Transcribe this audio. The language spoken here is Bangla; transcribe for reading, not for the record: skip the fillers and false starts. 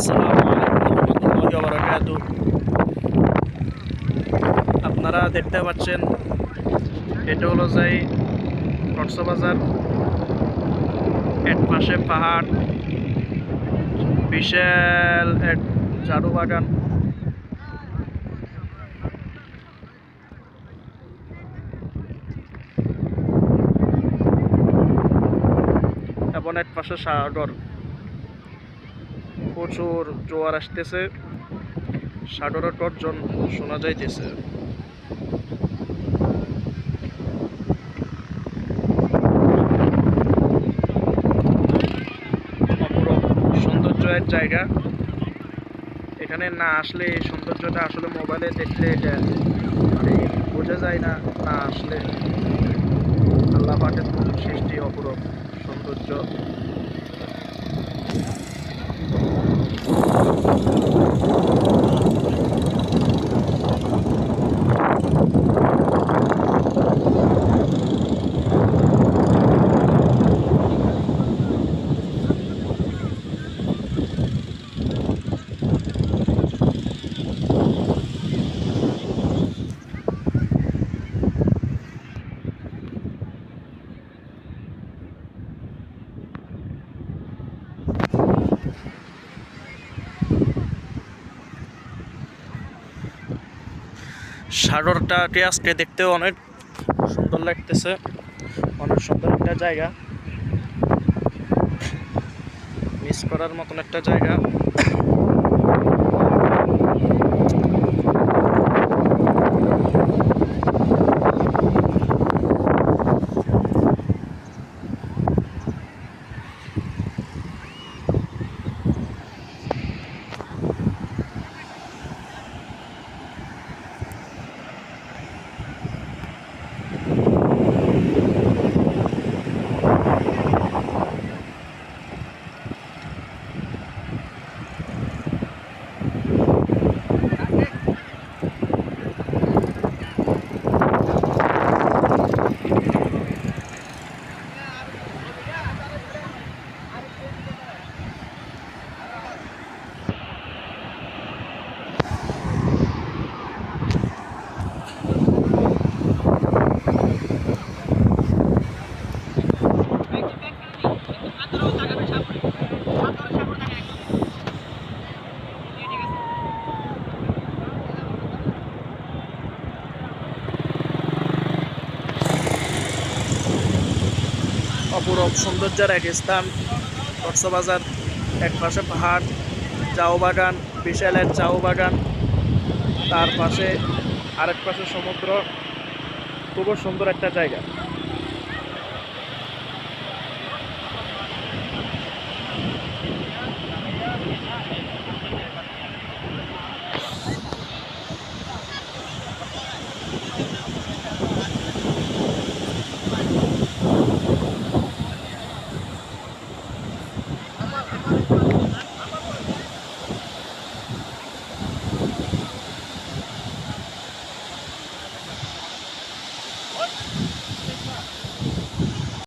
আসসালামু আলাইকুম রহমতুল্লাহি ওয়া বারাকাতুহু। আপনারা দেখতে পাচ্ছেন এটা হলো যাই কক্সবাজার। এক পাশে পাহাড়, বিশাল এক ঝাড়ু বাগান এবং এক পাশে সাগর। প্রচুর জোয়ার আসতেছে, সাগরের গর্জন শোনা যাইতেছে। অপরূপ সৌন্দর্যের জায়গা। এখানে না আসলে এই সৌন্দর্যটা আসলে মোবাইলে দেখলে এটা মানে বোঝা যায় না। না আসলে আল্লাহ পাকের সৃষ্টি অপরূপ সৌন্দর্য। সাগরটাকে আজকে দেখতেও অনেক সুন্দর লাগতেছে, অনেক সুন্দর একটা জায়গা, মিস করার মতন একটা জায়গা। অপরূপ সৌন্দর্যের এক স্থান কক্সবাজার। এক পাশে পাহাড়, চাও বাগান, বিশাল এক চাও বাগান, তার পাশে আরেক পাশে সমুদ্র। খুব সুন্দর একটা জায়গা।